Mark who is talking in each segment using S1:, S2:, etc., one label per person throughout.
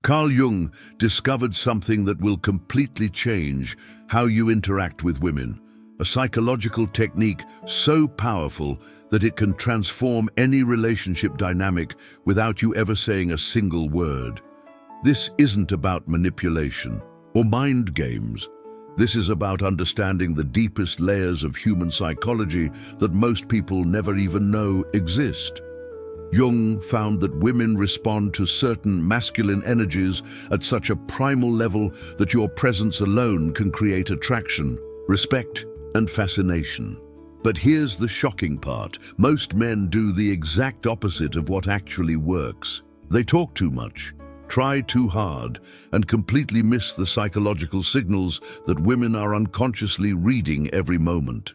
S1: Carl Jung discovered something that will completely change how you interact with women, a psychological technique so powerful that it can transform any relationship dynamic without you ever saying a single word. This isn't about manipulation or mind games. This is about understanding the deepest layers of human psychology that most people never even know exist. Jung found that women respond to certain masculine energies at such a primal level that your presence alone can create attraction, respect, and fascination. But here's the shocking part. Most men do the exact opposite of what actually works. They talk too much, try too hard, and completely miss the psychological signals that women are unconsciously reading every moment.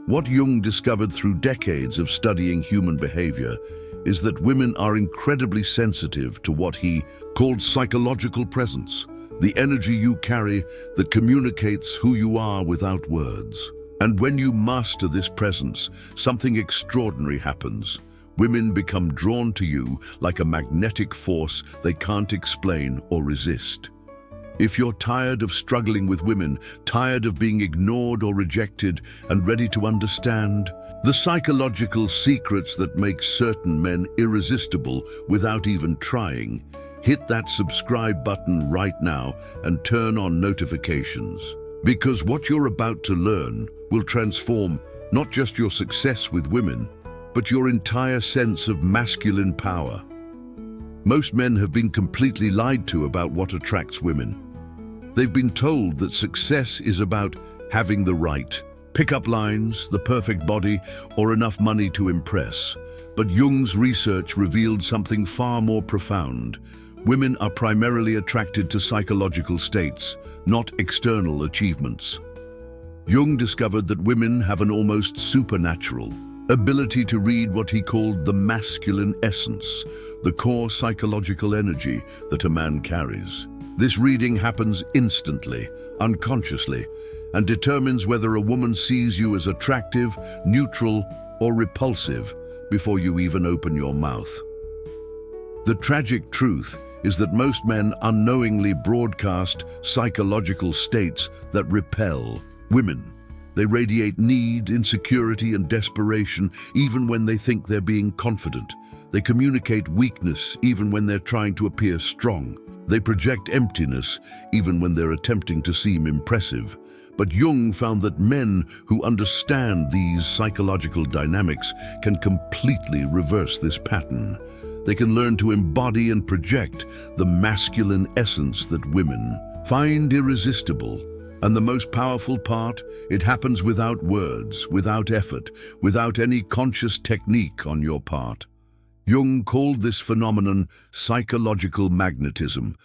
S1: What Jung discovered through decades of studying human behavior is that women are incredibly sensitive to what he called psychological presence, the energy you carry that communicates who you are without words. And when you master this presence, something extraordinary happens. Women become drawn to you like a magnetic force they can't explain or resist. If you're tired of struggling with women, tired of being ignored or rejected, and ready to understand the psychological secrets that make certain men irresistible without even trying, hit that subscribe button right now and turn on notifications. Because what you're about to learn will transform not just your success with women, but your entire sense of masculine power. Most men have been completely lied to about what attracts women. They've been told that success is about having the right pick-up lines, the perfect body, or enough money to impress. But Jung's research revealed something far more profound. Women are primarily attracted to psychological states, not external achievements. Jung discovered that women have an almost supernatural ability to read what he called the masculine essence, the core psychological energy that a man carries. This reading happens instantly, unconsciously, and determines whether a woman sees you as attractive, neutral, or repulsive before you even open your mouth. The tragic truth is that most men unknowingly broadcast psychological states that repel women. They radiate need, insecurity, and desperation even when they think they're being confident. They communicate weakness even when they're trying to appear strong. They project emptiness even when they're attempting to seem impressive. But Jung found that men who understand these psychological dynamics can completely reverse this pattern. They can learn to embody and project the masculine essence that women find irresistible. And the most powerful part, it happens without words, without effort, without any conscious technique on your part. Jung called this phenomenon psychological magnetism,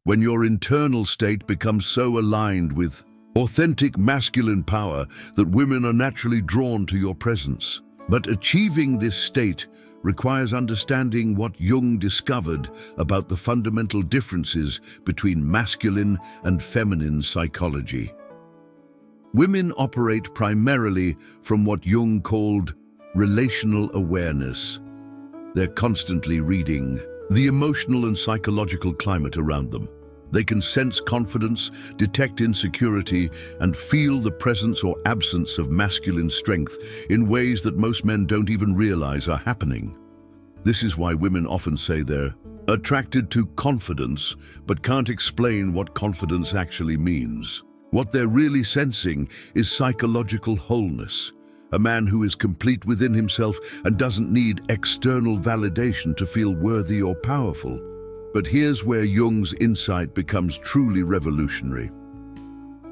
S1: when your internal state becomes so aligned with authentic masculine power that women are naturally drawn to your presence. But achieving this state requires understanding what Jung discovered about the fundamental differences between masculine and feminine psychology. Women operate primarily from what Jung called relational awareness. They're constantly reading the emotional and psychological climate around them. They can sense confidence, detect insecurity, and feel the presence or absence of masculine strength in ways that most men don't even realize are happening. This is why women often say they're attracted to confidence, but can't explain what confidence actually means. What they're really sensing is psychological wholeness, a man who is complete within himself and doesn't need external validation to feel worthy or powerful. But here's where Jung's insight becomes truly revolutionary.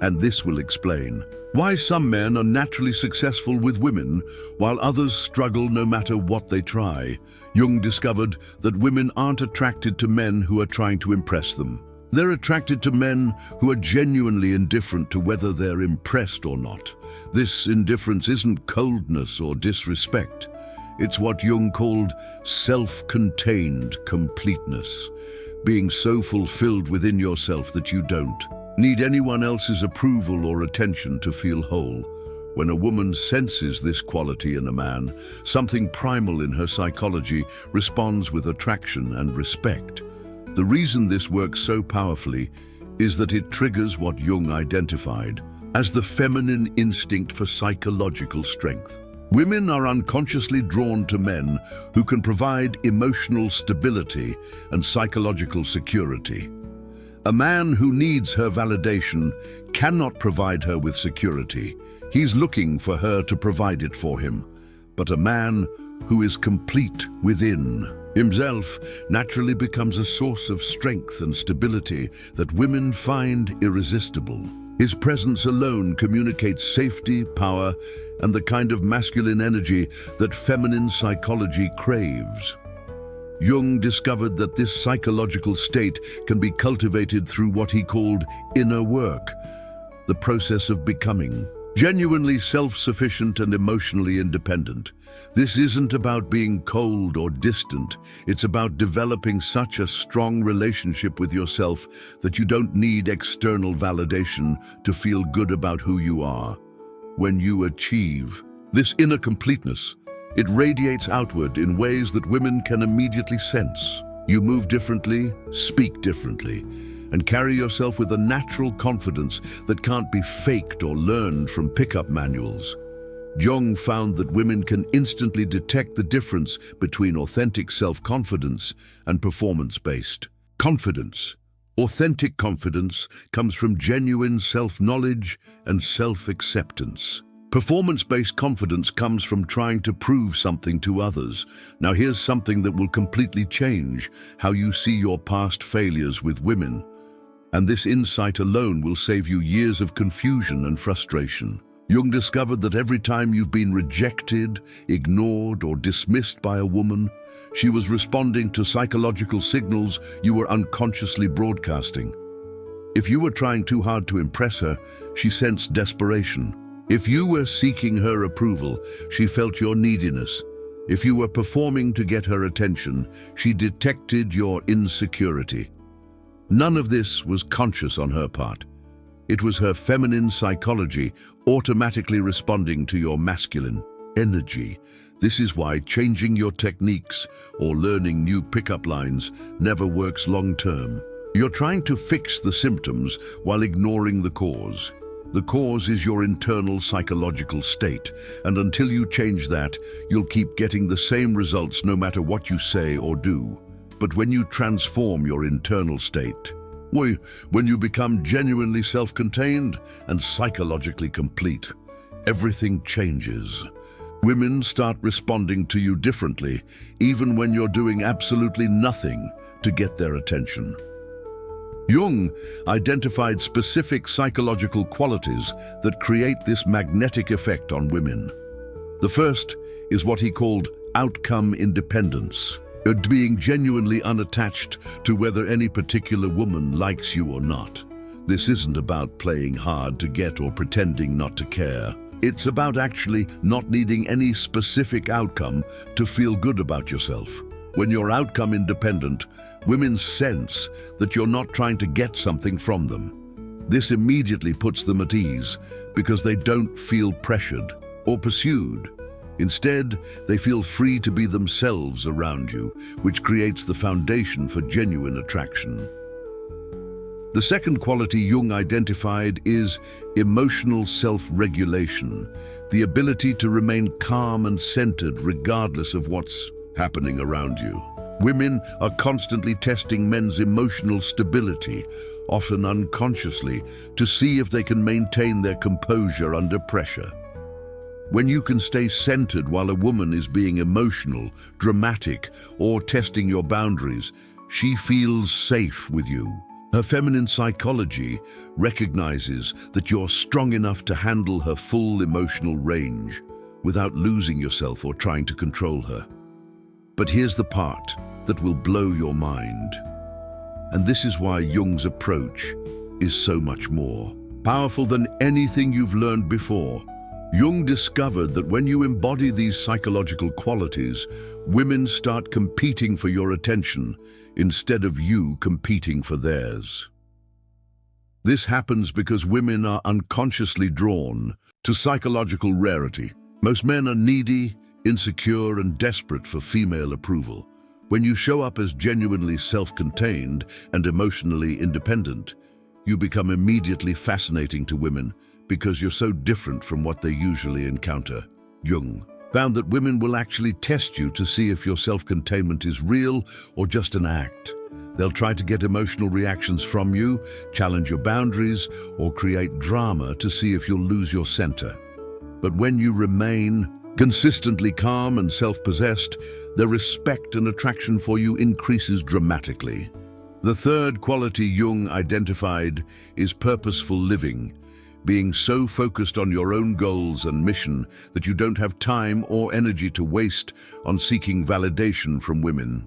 S1: And this will explain why some men are naturally successful with women, while others struggle no matter what they try. Jung discovered that women aren't attracted to men who are trying to impress them. They're attracted to men who are genuinely indifferent to whether they're impressed or not. This indifference isn't coldness or disrespect. It's what Jung called self-contained completeness, being so fulfilled within yourself that you don't need anyone else's approval or attention to feel whole. When a woman senses this quality in a man, something primal in her psychology responds with attraction and respect. The reason this works so powerfully is that it triggers what Jung identified as the feminine instinct for psychological strength. Women are unconsciously drawn to men who can provide emotional stability and psychological security. A man who needs her validation cannot provide her with security. He's looking for her to provide it for him. But a man who is complete within himself naturally becomes a source of strength and stability that women find irresistible. His presence alone communicates safety, power, and the kind of masculine energy that feminine psychology craves. Jung discovered that this psychological state can be cultivated through what he called inner work, the process of becoming genuinely self-sufficient and emotionally independent. This isn't about being cold or distant. It's about developing such a strong relationship with yourself that you don't need external validation to feel good about who you are. When you achieve this inner completeness, it radiates outward in ways that women can immediately sense. You move differently, speak differently, and carry yourself with a natural confidence that can't be faked or learned from pickup manuals. Jung found that women can instantly detect the difference between authentic self-confidence and performance-based confidence. Authentic confidence comes from genuine self-knowledge and self-acceptance. Performance-based confidence comes from trying to prove something to others. Now here's something that will completely change how you see your past failures with women. And this insight alone will save you years of confusion and frustration. Jung discovered that every time you've been rejected, ignored, or dismissed by a woman, she was responding to psychological signals you were unconsciously broadcasting. If you were trying too hard to impress her, she sensed desperation. If you were seeking her approval, she felt your neediness. If you were performing to get her attention, she detected your insecurity. None of this was conscious on her part. It was her feminine psychology automatically responding to your masculine energy. This is why changing your techniques or learning new pickup lines never works long-term. You're trying to fix the symptoms while ignoring the cause. The cause is your internal psychological state, and until you change that, you'll keep getting the same results no matter what you say or do. But when you transform your internal state, when you become genuinely self-contained and psychologically complete, everything changes. Women start responding to you differently, even when you're doing absolutely nothing to get their attention. Jung identified specific psychological qualities that create this magnetic effect on women. The first is what he called outcome independence. Being genuinely unattached to whether any particular woman likes you or not. This isn't about playing hard to get or pretending not to care. It's about actually not needing any specific outcome to feel good about yourself. When you're outcome independent, women sense that you're not trying to get something from them. This immediately puts them at ease because they don't feel pressured or pursued. Instead, they feel free to be themselves around you, which creates the foundation for genuine attraction. The second quality Jung identified is emotional self-regulation, the ability to remain calm and centered regardless of what's happening around you. Women are constantly testing men's emotional stability, often unconsciously, to see if they can maintain their composure under pressure. When you can stay centered while a woman is being emotional, dramatic, or testing your boundaries, she feels safe with you. Her feminine psychology recognizes that you're strong enough to handle her full emotional range without losing yourself or trying to control her. But here's the part that will blow your mind. And this is why Jung's approach is so much more powerful than anything you've learned before. Jung discovered that when you embody these psychological qualities, women start competing for your attention instead of you competing for theirs. This happens because women are unconsciously drawn to psychological rarity. Most men are needy, insecure, and desperate for female approval. When you show up as genuinely self-contained and emotionally independent, you become immediately fascinating to women because you're so different from what they usually encounter. Jung found that women will actually test you to see if your self-containment is real or just an act. They'll try to get emotional reactions from you, challenge your boundaries, or create drama to see if you'll lose your center. But when you remain consistently calm and self-possessed, their respect and attraction for you increases dramatically. The third quality Jung identified is purposeful living, being so focused on your own goals and mission that you don't have time or energy to waste on seeking validation from women.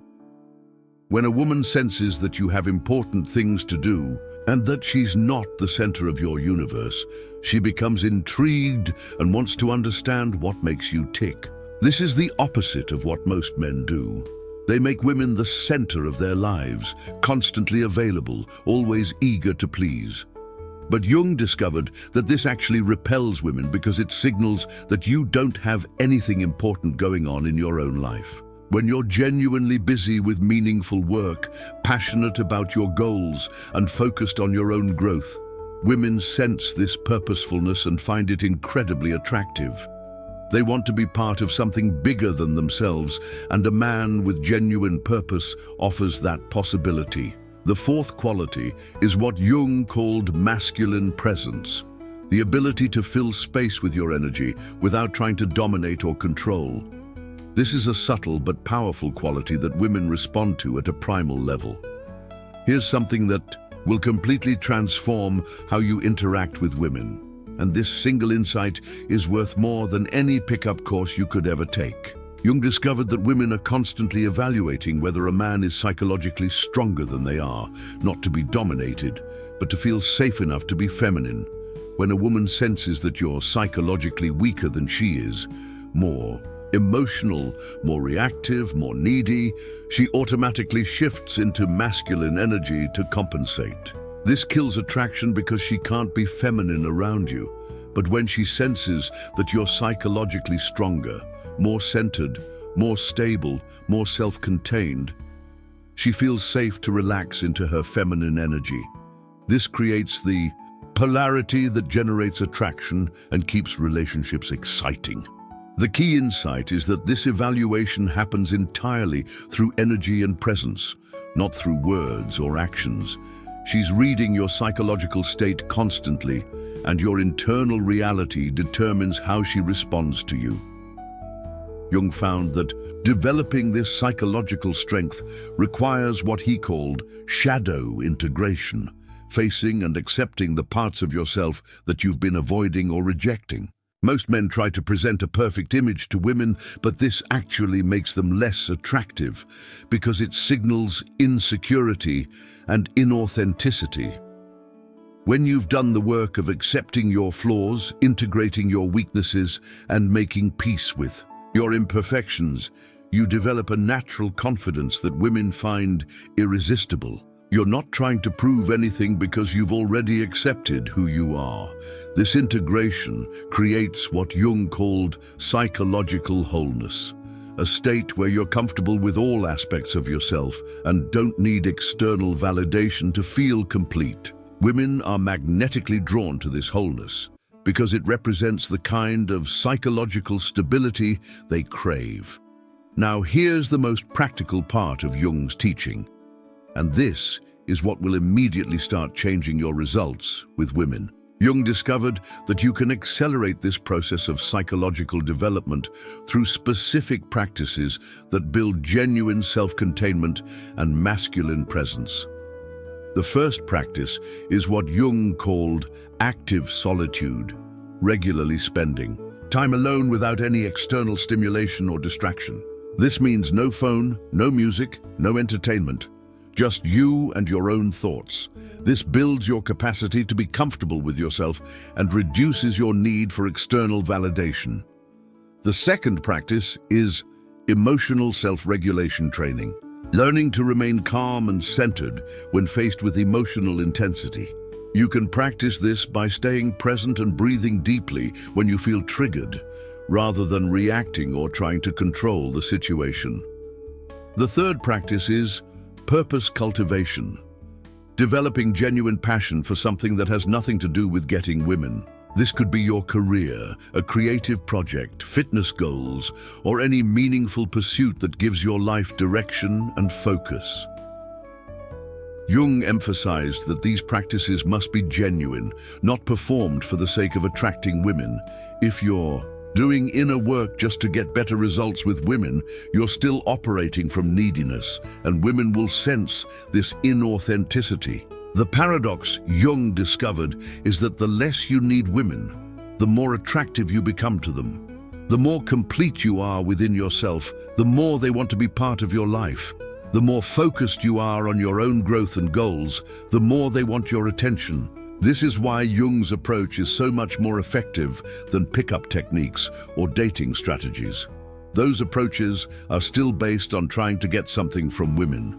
S1: When a woman senses that you have important things to do and that she's not the center of your universe, she becomes intrigued and wants to understand what makes you tick. This is the opposite of what most men do. They make women the center of their lives, constantly available, always eager to please. But Jung discovered that this actually repels women because it signals that you don't have anything important going on in your own life. When you're genuinely busy with meaningful work, passionate about your goals, and focused on your own growth, women sense this purposefulness and find it incredibly attractive. They want to be part of something bigger than themselves, and a man with genuine purpose offers that possibility. The fourth quality is what Jung called masculine presence, the ability to fill space with your energy without trying to dominate or control. This is a subtle but powerful quality that women respond to at a primal level. Here's something that will completely transform how you interact with women. And this single insight is worth more than any pickup course you could ever take. Jung discovered that women are constantly evaluating whether a man is psychologically stronger than they are, not to be dominated, but to feel safe enough to be feminine. When a woman senses that you're psychologically weaker than she is, more emotional, more reactive, more needy, she automatically shifts into masculine energy to compensate. This kills attraction because she can't be feminine around you. But when she senses that you're psychologically stronger, more centered, more stable, more self-contained, she feels safe to relax into her feminine energy. This creates the polarity that generates attraction and keeps relationships exciting. The key insight is that this evaluation happens entirely through energy and presence, not through words or actions. She's reading your psychological state constantly, and your internal reality determines how she responds to you. Jung found that developing this psychological strength requires what he called shadow integration, facing and accepting the parts of yourself that you've been avoiding or rejecting. Most men try to present a perfect image to women, but this actually makes them less attractive because it signals insecurity and inauthenticity. When you've done the work of accepting your flaws, integrating your weaknesses, and making peace with your imperfections, you develop a natural confidence that women find irresistible. You're not trying to prove anything because you've already accepted who you are. This integration creates what Jung called psychological wholeness, a state where you're comfortable with all aspects of yourself and don't need external validation to feel complete. Women are magnetically drawn to this wholeness because it represents the kind of psychological stability they crave. Now, here's the most practical part of Jung's teaching. And this is what will immediately start changing your results with women. Jung discovered that you can accelerate this process of psychological development through specific practices that build genuine self-containment and masculine presence. The first practice is what Jung called active solitude, regularly spending time alone without any external stimulation or distraction. This means no phone, no music, no entertainment. Just you and your own thoughts. This builds your capacity to be comfortable with yourself and reduces your need for external validation. The second practice is emotional self-regulation training, learning to remain calm and centered when faced with emotional intensity. You can practice this by staying present and breathing deeply when you feel triggered, rather than reacting or trying to control the situation. The third practice is purpose cultivation, developing genuine passion for something that has nothing to do with getting women. This could be your career, a creative project, fitness goals, or any meaningful pursuit that gives your life direction and focus. Jung emphasized that these practices must be genuine, not performed for the sake of attracting women. If you're doing inner work just to get better results with women, you're still operating from neediness, and women will sense this inauthenticity. The paradox Jung discovered is that the less you need women, the more attractive you become to them. The more complete you are within yourself, the more they want to be part of your life. The more focused you are on your own growth and goals, the more they want your attention. This is why Jung's approach is so much more effective than pickup techniques or dating strategies. Those approaches are still based on trying to get something from women.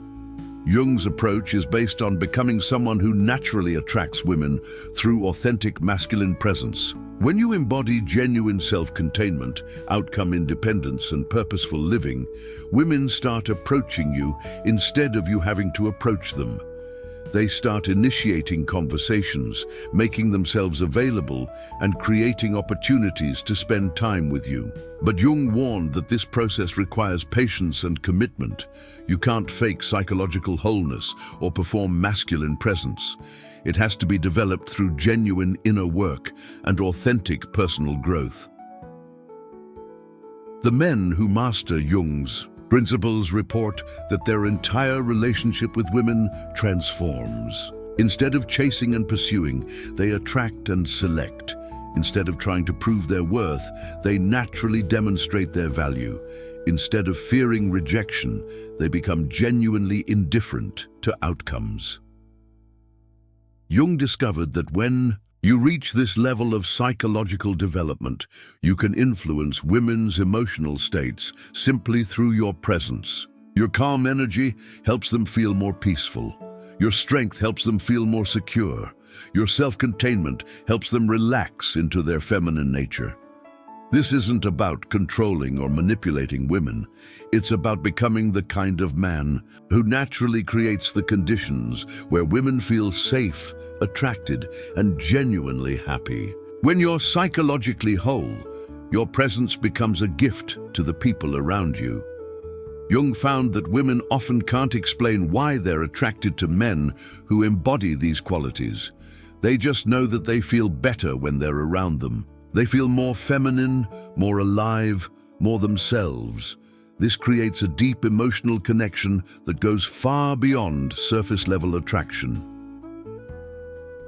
S1: Jung's approach is based on becoming someone who naturally attracts women through authentic masculine presence. When you embody genuine self-containment, outcome independence, and purposeful living, women start approaching you instead of you having to approach them. They start initiating conversations, making themselves available, and creating opportunities to spend time with you. But Jung warned that this process requires patience and commitment. You can't fake psychological wholeness or perform masculine presence. It has to be developed through genuine inner work and authentic personal growth. The men who master Jung's principles report that their entire relationship with women transforms. Instead of chasing and pursuing, they attract and select. Instead of trying to prove their worth, they naturally demonstrate their value. Instead of fearing rejection, they become genuinely indifferent to outcomes. Jung discovered that when you reach this level of psychological development, you can influence women's emotional states simply through your presence. Your calm energy helps them feel more peaceful. Your strength helps them feel more secure. Your self-containment helps them relax into their feminine nature. This isn't about controlling or manipulating women. It's about becoming the kind of man who naturally creates the conditions where women feel safe, attracted, and genuinely happy. When you're psychologically whole, your presence becomes a gift to the people around you. Jung found that women often can't explain why they're attracted to men who embody these qualities. They just know that they feel better when they're around them. They feel more feminine, more alive, more themselves. This creates a deep emotional connection that goes far beyond surface-level attraction.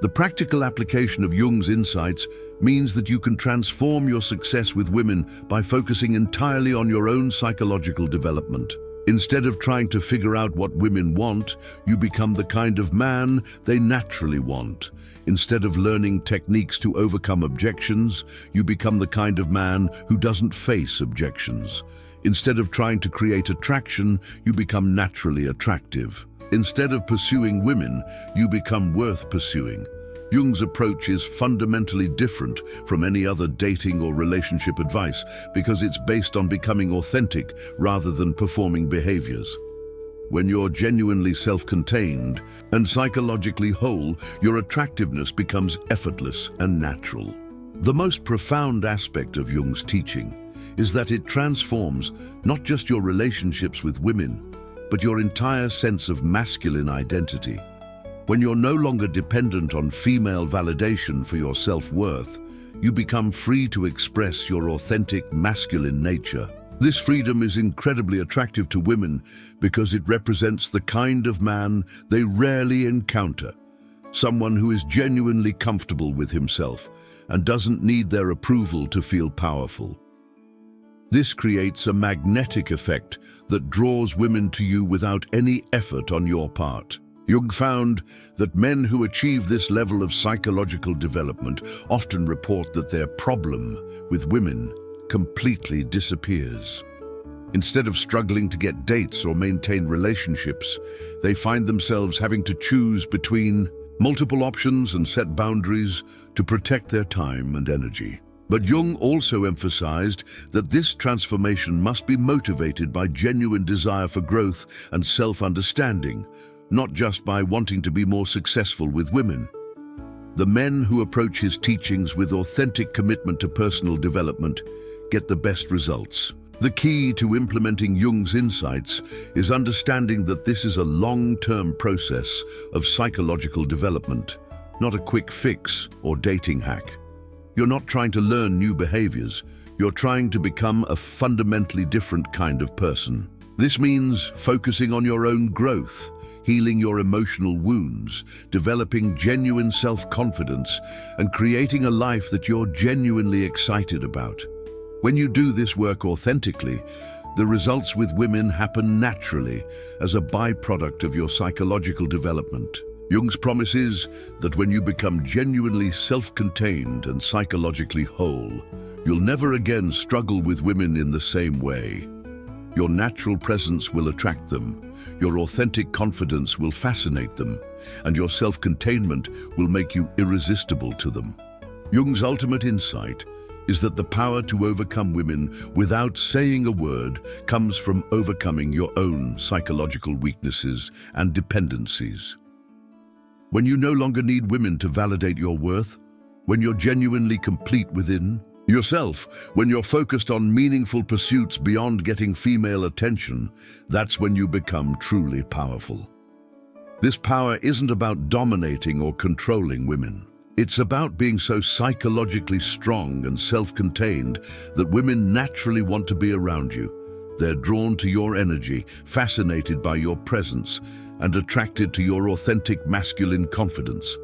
S1: The practical application of Jung's insights means that you can transform your success with women by focusing entirely on your own psychological development. Instead of trying to figure out what women want, you become the kind of man they naturally want. Instead of learning techniques to overcome objections, you become the kind of man who doesn't face objections. Instead of trying to create attraction, you become naturally attractive. Instead of pursuing women, you become worth pursuing. Jung's approach is fundamentally different from any other dating or relationship advice because it's based on becoming authentic rather than performing behaviors. When you're genuinely self-contained and psychologically whole, your attractiveness becomes effortless and natural. The most profound aspect of Jung's teaching is that it transforms not just your relationships with women, but your entire sense of masculine identity. When you're no longer dependent on female validation for your self-worth, you become free to express your authentic masculine nature. This freedom is incredibly attractive to women because it represents the kind of man they rarely encounter. Someone who is genuinely comfortable with himself and doesn't need their approval to feel powerful. This creates a magnetic effect that draws women to you without any effort on your part. Jung found that men who achieve this level of psychological development often report that their problem with women completely disappears. Instead of struggling to get dates or maintain relationships, they find themselves having to choose between multiple options and set boundaries to protect their time and energy. But Jung also emphasized that this transformation must be motivated by genuine desire for growth and self-understanding, not just by wanting to be more successful with women. The men who approach his teachings with authentic commitment to personal development get the best results. The key to implementing Jung's insights is understanding that this is a long-term process of psychological development, not a quick fix or dating hack. You're not trying to learn new behaviors, you're trying to become a fundamentally different kind of person. This means focusing on your own growth, healing your emotional wounds, developing genuine self-confidence, and creating a life that you're genuinely excited about. When you do this work authentically, the results with women happen naturally as a byproduct of your psychological development. Jung's promise is that when you become genuinely self-contained and psychologically whole, you'll never again struggle with women in the same way. Your natural presence will attract them, your authentic confidence will fascinate them, and your self-containment will make you irresistible to them. Jung's ultimate insight is that the power to overcome women without saying a word comes from overcoming your own psychological weaknesses and dependencies. When you no longer need women to validate your worth, when you're genuinely complete within yourself, when you're focused on meaningful pursuits beyond getting female attention, that's when you become truly powerful. This power isn't about dominating or controlling women. It's about being so psychologically strong and self-contained that women naturally want to be around you. They're drawn to your energy, fascinated by your presence, and attracted to your authentic masculine confidence.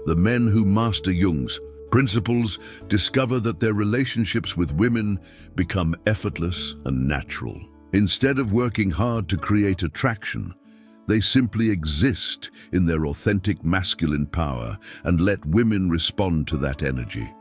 S1: The men who master Jung's principles discover that their relationships with women become effortless and natural. Instead of working hard to create attraction, they simply exist in their authentic masculine power and let women respond to that energy.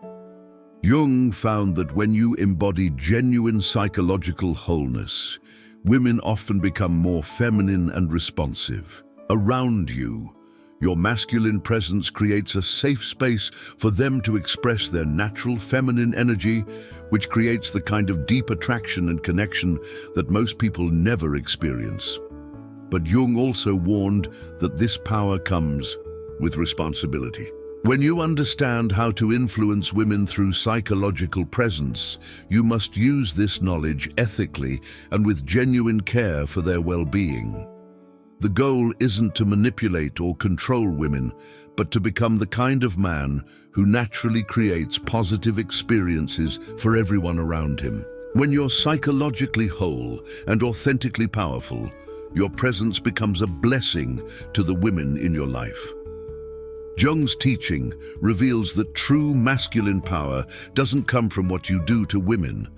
S1: Jung found that when you embody genuine psychological wholeness, women often become more feminine and responsive. Around you, your masculine presence creates a safe space for them to express their natural feminine energy, which creates the kind of deep attraction and connection that most people never experience. But Jung also warned that this power comes with responsibility. When you understand how to influence women through psychological presence, you must use this knowledge ethically and with genuine care for their well-being. The goal isn't to manipulate or control women, but to become the kind of man who naturally creates positive experiences for everyone around him. When you're psychologically whole and authentically powerful, your presence becomes a blessing to the women in your life. Jung's teaching reveals that true masculine power doesn't come from what you do to women,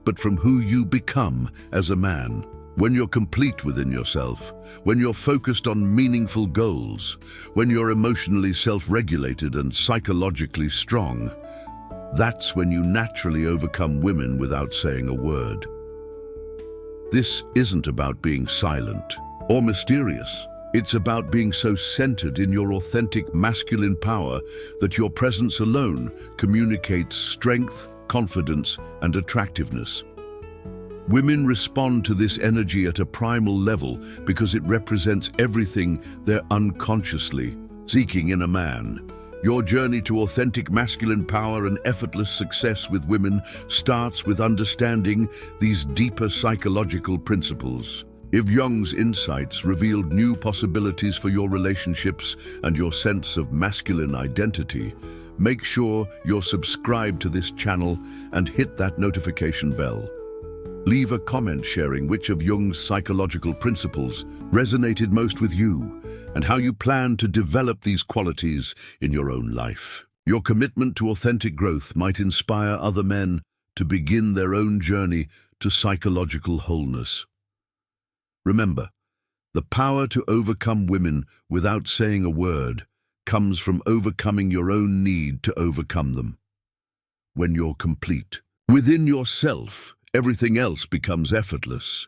S1: but from who you become as a man. When you're complete within yourself, when you're focused on meaningful goals, when you're emotionally self-regulated and psychologically strong, that's when you naturally overcome women without saying a word. This isn't about being silent or mysterious. It's about being so centered in your authentic masculine power that your presence alone communicates strength, confidence, and attractiveness. Women respond to this energy at a primal level because it represents everything they're unconsciously seeking in a man. Your journey to authentic masculine power and effortless success with women starts with understanding these deeper psychological principles. If Jung's insights revealed new possibilities for your relationships and your sense of masculine identity, make sure you're subscribed to this channel and hit that notification bell. Leave a comment sharing which of Jung's psychological principles resonated most with you and how you plan to develop these qualities in your own life. Your commitment to authentic growth might inspire other men to begin their own journey to psychological wholeness. Remember, the power to overcome women without saying a word comes from overcoming your own need to overcome them. When you're complete within yourself, everything else becomes effortless.